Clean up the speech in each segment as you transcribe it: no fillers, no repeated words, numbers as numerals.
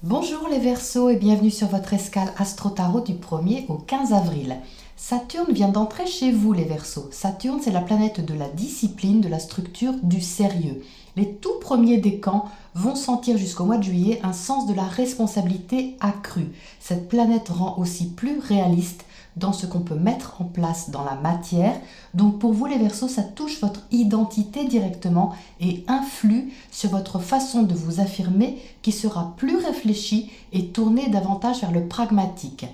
Bonjour les Verseaux et bienvenue sur votre escale Astro Tarot du 1er au 15 avril. Saturne vient d'entrer chez vous les Verseaux. Saturne, c'est la planète de la discipline, de la structure, du sérieux. Les tout premiers décans vont sentir jusqu'au mois de juillet un sens de la responsabilité accrue. Cette planète rend aussi plus réaliste dans ce qu'on peut mettre en place dans la matière. Donc pour vous les Verseaux, ça touche votre identité directement et influe sur votre façon de vous affirmer qui sera plus réfléchie et tournée davantage vers le pragmatique.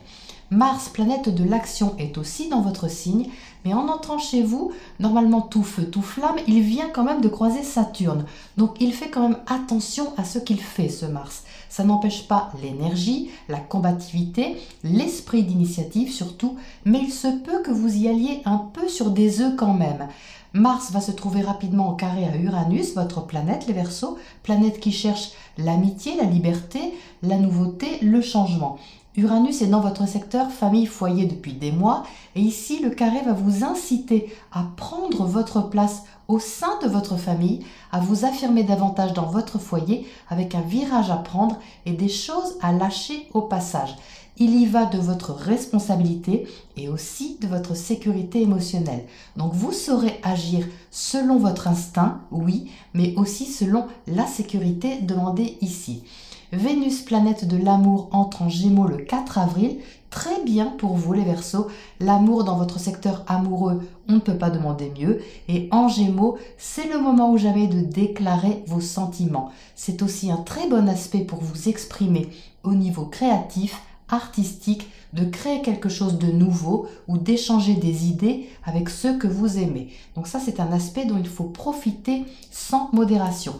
Mars, planète de l'action, est aussi dans votre signe, mais en entrant chez vous, normalement tout feu, tout flamme, il vient quand même de croiser Saturne. Donc il fait quand même attention à ce qu'il fait, ce Mars. Ça n'empêche pas l'énergie, la combativité, l'esprit d'initiative surtout, mais il se peut que vous y alliez un peu sur des œufs quand même. Mars va se trouver rapidement en carré à Uranus, votre planète, les Verseaux, planète qui cherche l'amitié, la liberté, la nouveauté, le changement. Uranus est dans votre secteur famille-foyer depuis des mois et ici le carré va vous inciter à prendre votre place au sein de votre famille, à vous affirmer davantage dans votre foyer avec un virage à prendre et des choses à lâcher au passage. Il y va de votre responsabilité et aussi de votre sécurité émotionnelle. Donc vous saurez agir selon votre instinct, oui, mais aussi selon la sécurité demandée ici. Vénus, planète de l'amour, entre en Gémeaux le 4 avril. Très bien pour vous les Verseaux. L'amour dans votre secteur amoureux, on ne peut pas demander mieux. Et en Gémeaux, c'est le moment ou jamais de déclarer vos sentiments. C'est aussi un très bon aspect pour vous exprimer au niveau créatif, artistique, de créer quelque chose de nouveau ou d'échanger des idées avec ceux que vous aimez. Donc ça, c'est un aspect dont il faut profiter sans modération.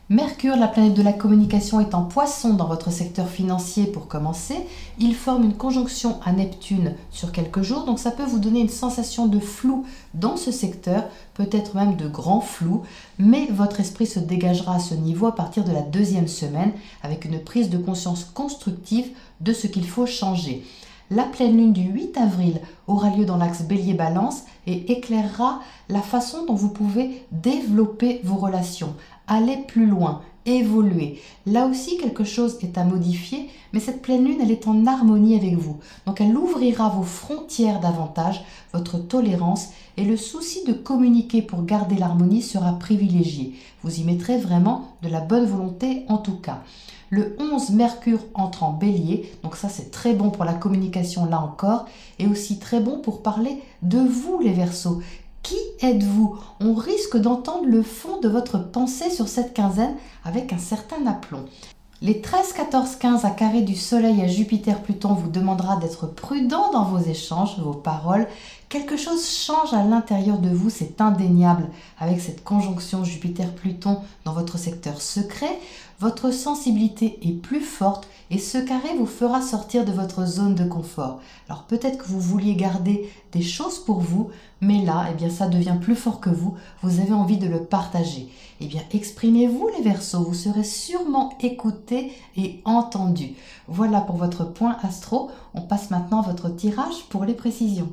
Mercure, la planète de la communication, est en Poisson dans votre secteur financier pour commencer. Il forme une conjonction à Neptune sur quelques jours, donc ça peut vous donner une sensation de flou dans ce secteur, peut-être même de grand flou, mais votre esprit se dégagera à ce niveau à partir de la deuxième semaine avec une prise de conscience constructive de ce qu'il faut changer. La pleine lune du 8 avril aura lieu dans l'axe Bélier-Balance et éclairera la façon dont vous pouvez développer vos relations, aller plus loin, évoluer. Là aussi, quelque chose est à modifier, mais cette pleine lune, elle est en harmonie avec vous. Donc elle ouvrira vos frontières davantage, votre tolérance et le souci de communiquer pour garder l'harmonie sera privilégié. Vous y mettrez vraiment de la bonne volonté en tout cas. Le 11, Mercure entre en Bélier, donc ça c'est très bon pour la communication là encore, et aussi très bon pour parler de vous les Verseaux. Qui êtes-vous? On risque d'entendre le fond de votre pensée sur cette quinzaine avec un certain aplomb. Les 13, 14, 15 à carré du Soleil à Jupiter-Pluton vous demandera d'être prudent dans vos échanges, vos paroles. Quelque chose change à l'intérieur de vous, c'est indéniable. Avec cette conjonction Jupiter-Pluton dans votre secteur secret, votre sensibilité est plus forte et ce carré vous fera sortir de votre zone de confort. Alors peut-être que vous vouliez garder des choses pour vous, mais là, eh bien, ça devient plus fort que vous. Vous avez envie de le partager. Eh bien, exprimez-vous les Verseaux, vous serez sûrement écoutés et entendus. Voilà pour votre point astro. On passe maintenant à votre tirage pour les précisions.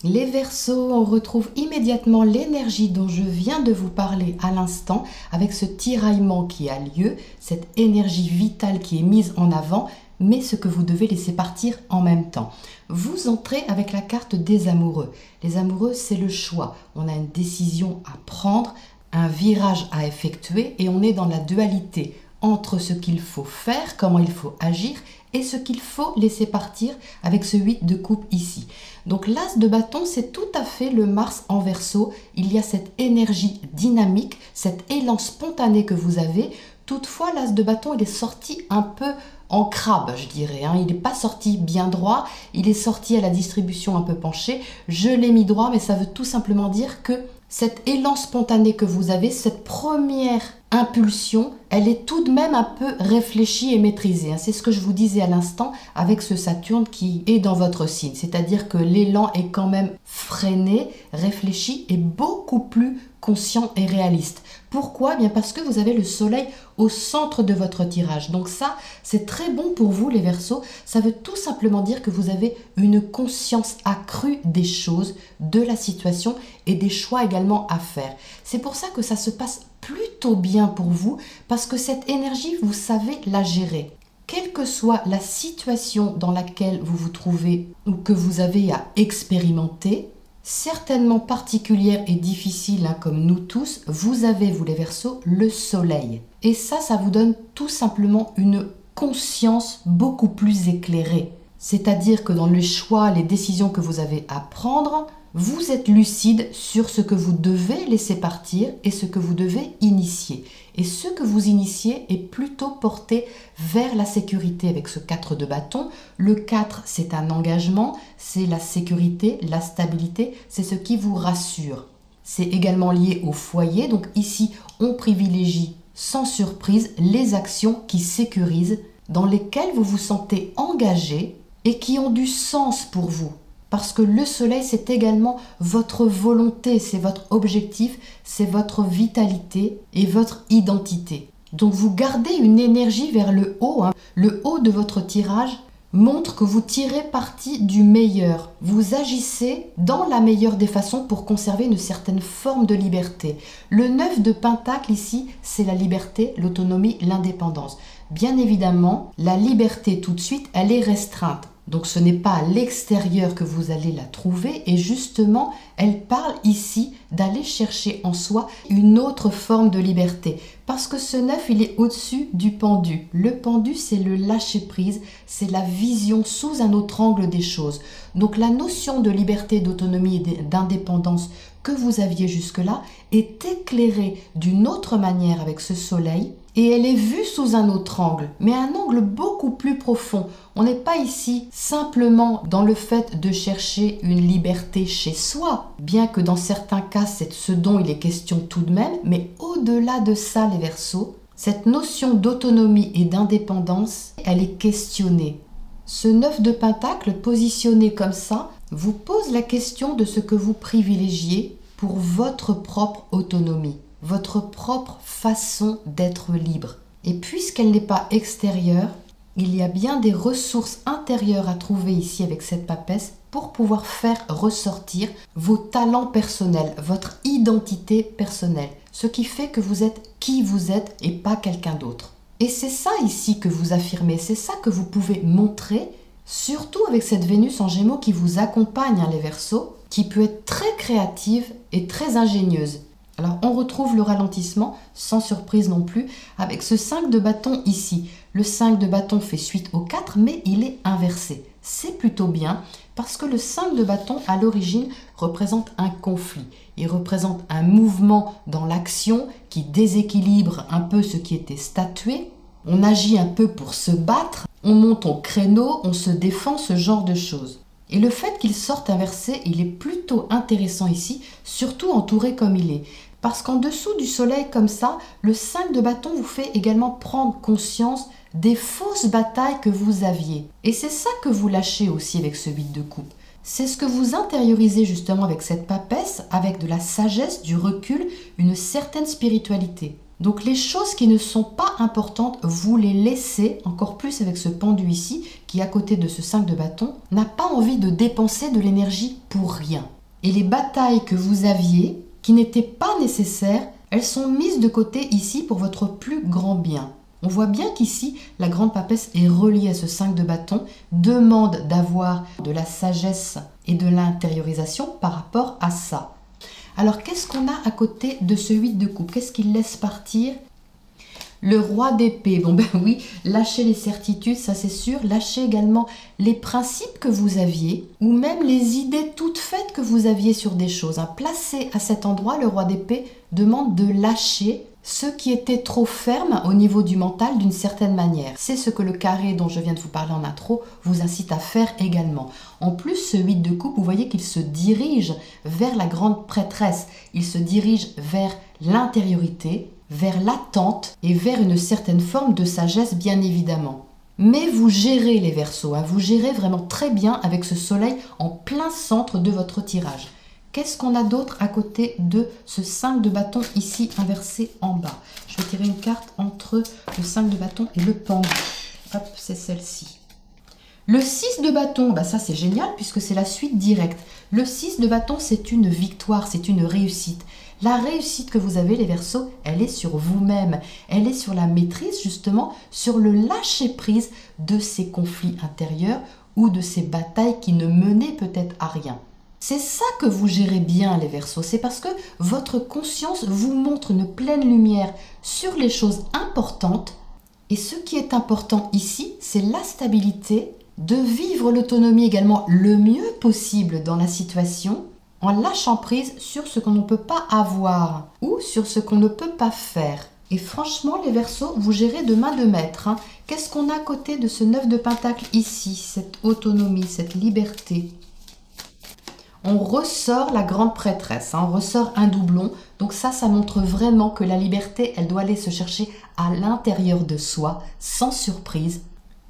Les Verseaux, on retrouve immédiatement l'énergie dont je viens de vous parler à l'instant avec ce tiraillement qui a lieu, cette énergie vitale qui est mise en avant, mais ce que vous devez laisser partir en même temps. Vous entrez avec la carte des amoureux. Les amoureux, c'est le choix. On a une décision à prendre, un virage à effectuer et on est dans la dualité entre ce qu'il faut faire, comment il faut agir et ce qu'il faut laisser partir avec ce 8 de coupe ici. Donc l'as de bâton, c'est tout à fait le Mars en Verseau. Il y a cette énergie dynamique, cet élan spontané que vous avez. Toutefois, l'as de bâton, il est sorti un peu en crabe, je dirais. Il n'est pas sorti bien droit, il est sorti à la distribution un peu penchée. Je l'ai mis droit, mais ça veut tout simplement dire que cet élan spontané que vous avez, cette première impulsion, elle est tout de même un peu réfléchie et maîtrisée. C'est ce que je vous disais à l'instant avec ce Saturne qui est dans votre signe. C'est-à-dire que l'élan est quand même freiné, réfléchi et beaucoup plus conscient et réaliste. Pourquoi? Bien parce que vous avez le soleil au centre de votre tirage. Donc ça, c'est très bon pour vous les Verseaux. Ça veut tout simplement dire que vous avez une conscience accrue des choses, de la situation et des choix également à faire. C'est pour ça que ça se passe plutôt bien pour vous parce que cette énergie, vous savez la gérer. quelle que soit la situation dans laquelle vous vous trouvez ou que vous avez à expérimenter, certainement particulière et difficile, hein, comme nous tous, vous avez, vous les Verseaux, le soleil. Et ça vous donne tout simplement une conscience beaucoup plus éclairée. C'est-à-dire que dans les choix, les décisions que vous avez à prendre, vous êtes lucide sur ce que vous devez laisser partir et ce que vous devez initier. Et ce que vous initiez est plutôt porté vers la sécurité avec ce 4 de bâton. Le 4, c'est un engagement, c'est la sécurité, la stabilité, c'est ce qui vous rassure. C'est également lié au foyer, donc ici, on privilégie sans surprise les actions qui sécurisent, dans lesquelles vous vous sentez engagé et qui ont du sens pour vous. Parce que le soleil, c'est également votre volonté, c'est votre objectif, c'est votre vitalité et votre identité. Donc vous gardez une énergie vers le haut. Le haut de votre tirage montre que vous tirez parti du meilleur. Vous agissez dans la meilleure des façons pour conserver une certaine forme de liberté. Le 9 de Pentacle ici, c'est la liberté, l'autonomie, l'indépendance. Bien évidemment, la liberté tout de suite, elle est restreinte. Donc ce n'est pas à l'extérieur que vous allez la trouver et justement, elle parle ici d'aller chercher en soi une autre forme de liberté. Parce que ce 9, il est au-dessus du pendu. Le pendu, c'est le lâcher-prise, c'est la vision sous un autre angle des choses. Donc la notion de liberté, d'autonomie et d'indépendance que vous aviez jusque-là est éclairée d'une autre manière avec ce soleil. Et elle est vue sous un autre angle, mais un angle beaucoup plus profond. On n'est pas ici simplement dans le fait de chercher une liberté chez soi, bien que dans certains cas c'est ce dont il est question tout de même, mais au-delà de ça les Verseaux, cette notion d'autonomie et d'indépendance, elle est questionnée. Ce 9 de Pentacle positionné comme ça vous pose la question de ce que vous privilégiez pour votre propre autonomie. Votre propre façon d'être libre. Et puisqu'elle n'est pas extérieure, il y a bien des ressources intérieures à trouver ici avec cette papesse pour pouvoir faire ressortir vos talents personnels, votre identité personnelle, ce qui fait que vous êtes qui vous êtes et pas quelqu'un d'autre. Et c'est ça ici que vous affirmez, c'est ça que vous pouvez montrer, surtout avec cette Vénus en Gémeaux qui vous accompagne, les Verseaux, qui peut être très créative et très ingénieuse. Alors, on retrouve le ralentissement, sans surprise non plus, avec ce 5 de bâton ici. Le 5 de bâton fait suite au 4, mais il est inversé. C'est plutôt bien, parce que le 5 de bâton, à l'origine, représente un conflit. Il représente un mouvement dans l'action qui déséquilibre un peu ce qui était statué. On agit un peu pour se battre, on monte au créneau, on se défend, ce genre de choses. Et le fait qu'il sorte inversé, il est plutôt intéressant ici, surtout entouré comme il est. Parce qu'en dessous du soleil comme ça, le 5 de bâton vous fait également prendre conscience des fausses batailles que vous aviez. Et c'est ça que vous lâchez aussi avec ce 8 de coupe. C'est ce que vous intériorisez justement avec cette papesse, avec de la sagesse, du recul, une certaine spiritualité. Donc les choses qui ne sont pas importantes, vous les laissez, encore plus avec ce pendu ici, qui à côté de ce 5 de bâton, n'a pas envie de dépenser de l'énergie pour rien. Et les batailles que vous aviez, qui n'étaient pas nécessaires, elles sont mises de côté ici pour votre plus grand bien. On voit bien qu'ici, la grande papesse est reliée à ce 5 de bâton, demande d'avoir de la sagesse et de l'intériorisation par rapport à ça. Alors, qu'est-ce qu'on a à côté de ce 8 de coupe? Qu'est-ce qu'il laisse partir? Le roi d'épée. Bon ben oui, lâchez les certitudes, ça c'est sûr. Lâchez également les principes que vous aviez ou même les idées toutes faites que vous aviez sur des choses. Placé à cet endroit, le roi d'épée demande de lâcher ce qui était trop ferme au niveau du mental d'une certaine manière. C'est ce que le carré dont je viens de vous parler en intro vous incite à faire également. En plus, ce 8 de coupe, vous voyez qu'il se dirige vers la grande prêtresse. Il se dirige vers l'intériorité, vers l'attente et vers une certaine forme de sagesse, bien évidemment. Mais vous gérez les Verseaux, vous gérez vraiment très bien avec ce soleil en plein centre de votre tirage. Qu'est-ce qu'on a d'autre à côté de ce 5 de bâton ici inversé en bas? Je vais tirer une carte entre le 5 de bâton et le pendu. Hop, c'est celle-ci. Le 6 de bâton, ça c'est génial puisque c'est la suite directe. Le 6 de bâton, c'est une victoire, c'est une réussite. La réussite que vous avez, les Verseaux, elle est sur vous-même. Elle est sur la maîtrise, justement, sur le lâcher-prise de ces conflits intérieurs ou de ces batailles qui ne menaient peut-être à rien. C'est ça que vous gérez bien, les Verseaux. C'est parce que votre conscience vous montre une pleine lumière sur les choses importantes. Et ce qui est important ici, c'est la stabilité, de vivre l'autonomie également le mieux possible dans la situation, en lâchant prise sur ce qu'on ne peut pas avoir ou sur ce qu'on ne peut pas faire. Et franchement, les Verseaux, vous gérez de main de maître. Qu'est-ce qu'on a à côté de ce 9 de Pentacle ici? Cette autonomie, cette liberté. On ressort la grande prêtresse, on ressort un doublon. Donc ça montre vraiment que la liberté, elle doit aller se chercher à l'intérieur de soi, sans surprise.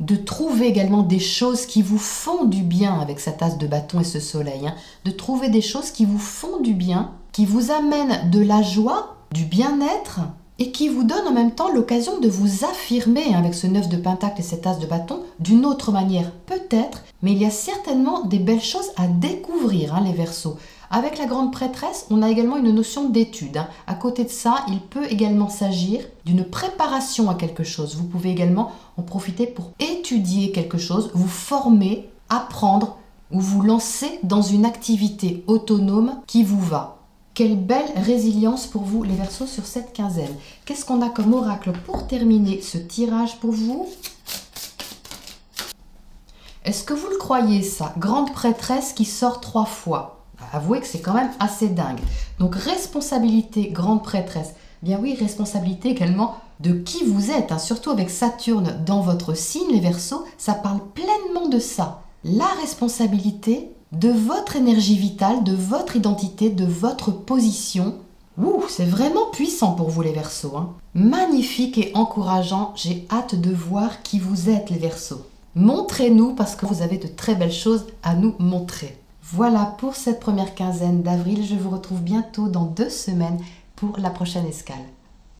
De trouver également des choses qui vous font du bien avec cette as de bâton et ce soleil. De trouver des choses qui vous font du bien, qui vous amènent de la joie, du bien-être et qui vous donnent en même temps l'occasion de vous affirmer avec ce 9 de Pentacle et cette as de bâton d'une autre manière. Peut-être, mais il y a certainement des belles choses à découvrir, les Verseaux. Avec la grande prêtresse, on a également une notion d'étude. À côté de ça, il peut également s'agir d'une préparation à quelque chose. Vous pouvez également en profiter pour étudier quelque chose, vous former, apprendre ou vous lancer dans une activité autonome qui vous va. Quelle belle résilience pour vous, les Verseaux, sur cette quinzaine. Qu'est-ce qu'on a comme oracle pour terminer ce tirage pour vous? Est-ce que vous le croyez, ça? Grande prêtresse qui sort 3 fois. Avouez que c'est quand même assez dingue. Donc, responsabilité, grande prêtresse. Bien oui, responsabilité également de qui vous êtes. Surtout avec Saturne dans votre signe, les Verseaux, ça parle pleinement de ça. La responsabilité de votre énergie vitale, de votre identité, de votre position. Ouh, c'est vraiment puissant pour vous, les Verseaux. Magnifique et encourageant. J'ai hâte de voir qui vous êtes, les Verseaux. Montrez-nous parce que vous avez de très belles choses à nous montrer. Voilà pour cette première quinzaine d'avril. Je vous retrouve bientôt dans 2 semaines pour la prochaine escale.